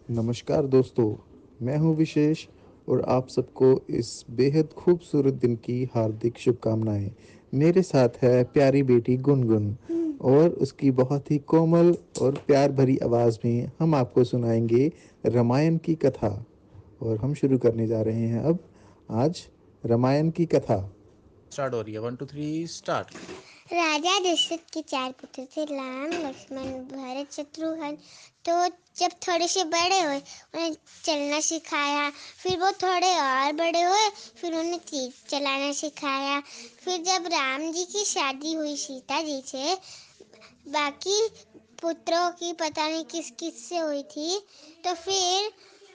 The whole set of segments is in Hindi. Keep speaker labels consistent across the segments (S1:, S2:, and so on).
S1: नमस्कार दोस्तों, मैं हूं विशेष और आप सबको इस बेहद खूबसूरत दिन की हार्दिक शुभकामनाएं। मेरे साथ है प्यारी बेटी गुनगुन और उसकी बहुत ही कोमल और प्यार भरी आवाज़ में हम आपको सुनाएंगे रामायण की कथा। और हम शुरू करने जा रहे हैं अब आज रामायण की कथा।
S2: स्टार्ट हो रही है। 1 2 3 स्टार्ट।
S3: राजा दशरथ के 4 पुत्र थे, राम लक्ष्मण भरत शत्रुघ्न। तो जब थोड़े से बड़े हुए उन्हें चलना सिखाया। फिर वो थोड़े और बड़े हुए, फिर उन्हें तीर चलाना सिखाया। फिर जब राम जी की शादी हुई सीता जी से, बाकी पुत्रों की पता नहीं किस किस से हुई थी, तो फिर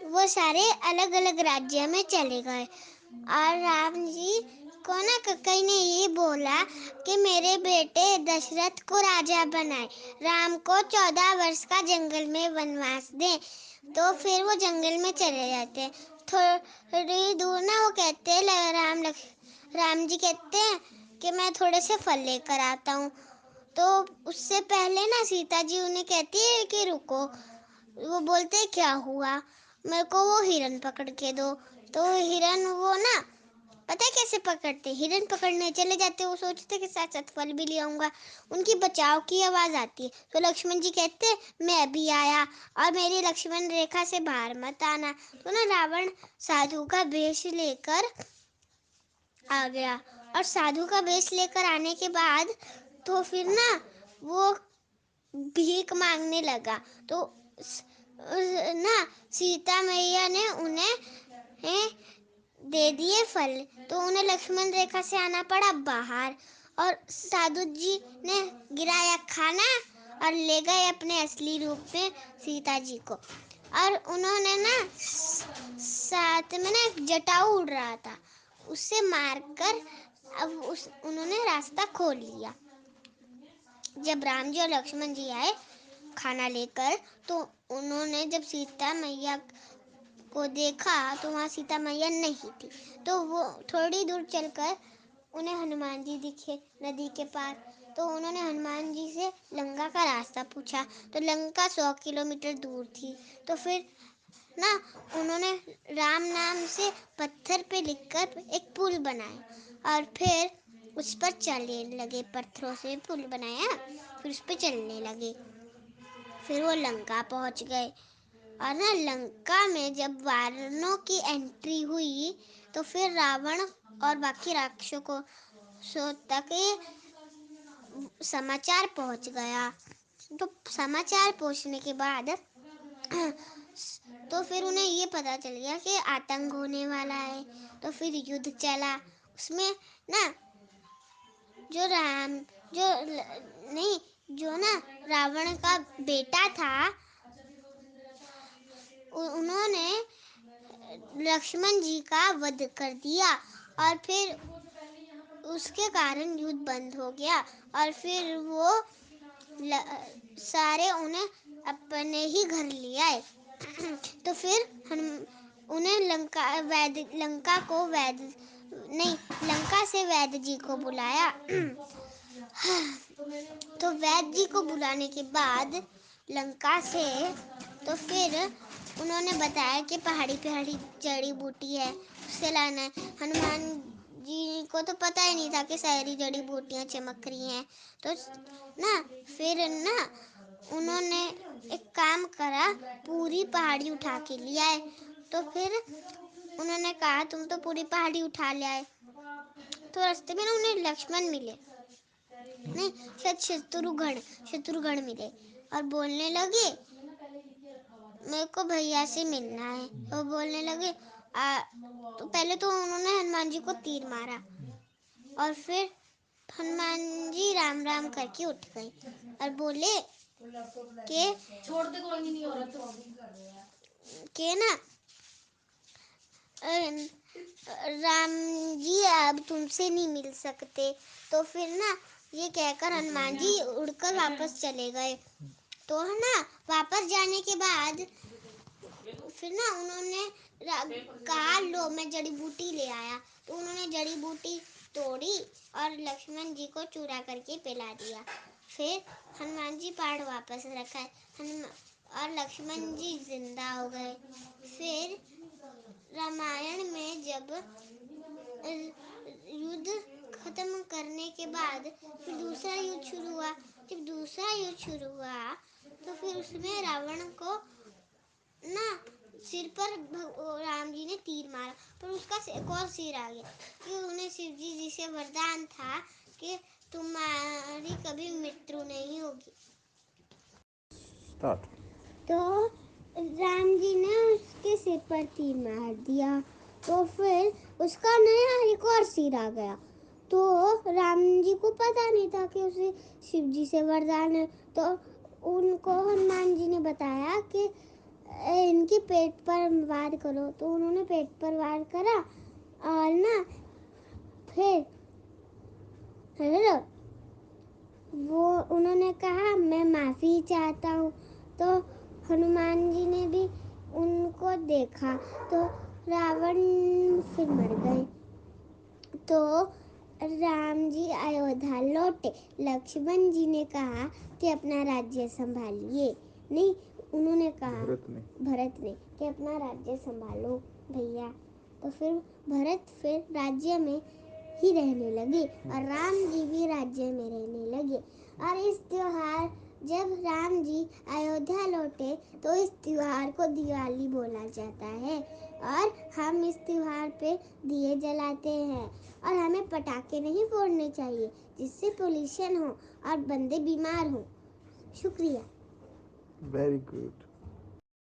S3: वो सारे अलग अलग राज्य में चले गए। और राम जी को ना कई ने ये बोला कि मेरे बेटे दशरथ को राजा बनाए, राम को 14 वर्ष का जंगल में वनवास दे। तो फिर वो जंगल में चले जाते हैं। थोड़ी दूर ना वो कहते हैं, राम जी कहते हैं कि मैं थोड़े से फल लेकर आता हूँ। तो उससे पहले ना सीता जी उन्हें कहती है कि रुको। वो बोलते क्या हुआ, मेरे को वो हिरन पकड़ के दो। तो हिरन वो ना पता है कैसे पकड़ते, हिरन पकड़ने चले जाते। वो सोचते कि साथ साथ फल भी ले आऊंगा। उनकी बचाव की आवाज आती है तो लक्ष्मण जी कहते मैं अभी आया और मेरी लक्ष्मण रेखा से बाहर मत आना। तो ना रावण साधु का वेश लेकर आ गया। और साधु का वेश लेकर आने के बाद तो फिर ना वो भीख मांगने लगा। तो ना सीता मैया ने उन्हें दे दिए फल। तो उन्हें लक्ष्मण रेखा से आना पड़ा बाहर। और साधु जी ने गिराया खाना और ले गए अपने असली रूप में सीता जी को। और उन्होंने ना साथ में ना जटाऊ उड़ रहा था, उससे मारकर अब उन्होंने रास्ता खोल लिया। जब राम जी और लक्ष्मण जी आए खाना लेकर, तो उन्होंने जब सीता मैया को देखा तो वहाँ सीता मैया नहीं थी। तो वो थोड़ी दूर चलकर उन्हें हनुमान जी दिखे नदी के पार। तो उन्होंने हनुमान जी से लंका का रास्ता पूछा। तो लंका 100 किलोमीटर दूर थी। तो फिर ना उन्होंने राम नाम से पत्थर पे लिखकर एक पुल बनाया और फिर उस पर चलने लगे। पत्थरों से पुल बनाया, फिर उस पर चलने लगे। फिर वो लंका पहुंच गए। और ना लंका में जब वानरों की एंट्री हुई तो फिर रावण और बाकी राक्षसों को तक समाचार पहुंच गया। तो समाचार पहुंचने के बाद तो फिर उन्हें ये पता चल गया कि आतंक होने वाला है। तो फिर युद्ध चला। उसमें ना जो राम जो नहीं जो ना रावण का बेटा था, उन्होंने लक्ष्मण जी का वध कर दिया। और फिर उसके कारण युद्ध बंद हो गया। और फिर वो सारे उन्हें अपने ही घर ले आए। तो फिर हम उन्हें लंका को वैद नहीं लंका से वैद्य जी को बुलाया। तो वैद्य जी को बुलाने के बाद लंका से तो फिर उन्होंने बताया कि पहाड़ी पहाड़ी जड़ी बूटी है, उससे लाना है। हनुमान जी को तो पता ही नहीं था कि सारी जड़ी बूटियां चमक रही हैं। तो ना फिर ना उन्होंने एक काम करा, पूरी पहाड़ी उठा के ले आए। तो फिर उन्होंने कहा तुम तो पूरी पहाड़ी उठा ले आए। तो रास्ते में ना उन्हें लक्ष्मण मिले, नहीं शायद शत्रुघ्न मिले और बोलने लगे मेरे को भैया से मिलना है। और बोलने लगे तो पहले तो उन्होंने हनुमान जी को तीर मारा और फिर हनुमान जी राम राम करके उठ गए और बोले के ना राम जी अब तुमसे नहीं मिल सकते। तो फिर ना ये कहकर हनुमान जी उड़कर वापस चले गए। तो है ना वापस जाने के बाद फिर ना उन्होंने कहा लो मैं जड़ी बूटी ले आया। तो उन्होंने जड़ी बूटी तोड़ी और लक्ष्मण जी को चूरा करके पिला दिया। फिर हनुमान जी पहाड़ वापस रखा। और लक्ष्मण जी जिंदा हो गए। फिर रामायण में जब युद्ध खत्म करने के बाद फिर दूसरा युद्ध शुरू हुआ। जब दूसरा युद्ध शुरू हुआ तो फिर उसमें रावण को ना सिर पर राम जी ने तीर मारा, पर उसका एक और सिर आ गया कि उन्हें शिव जी से वरदान था कि तुम्हारी कभी मृत्यु नहीं होगी।
S1: स्टार्ट।
S3: तो राम जी ने उसके सिर पर तीर मार दिया, तो फिर उसका नया एक और सिर आ गया। तो राम जी को पता नहीं था कि उसे शिव जी से वरदान है, तो उनको हनुमान जी ने बताया कि इनके पेट पर वार करो। तो उन्होंने पेट पर वार करा और ना फिर वो उन्होंने कहा मैं माफी चाहता हूँ। तो हनुमान जी ने भी उनको देखा तो रावण फिर मर गए। तो राम जी अयोध्या लौटे। लक्ष्मण जी ने कहा कि अपना राज्य संभालिए। नहीं, उन्होंने कहा भरत ने कि अपना राज्य संभालो भैया। तो फिर भरत फिर राज्य में ही रहने लगे और राम जी भी राज्य में रहने लगे। और इस त्योहार जब राम जी अयोध्या लौटे तो इस त्योहार को दिवाली बोला जाता है और हम इस त्योहार पे दिए जलाते हैं और हमें पटाखे नहीं फोड़ने चाहिए जिससे पोल्यूशन हो और बंदे बीमार हो। शुक्रिया।
S1: Very good.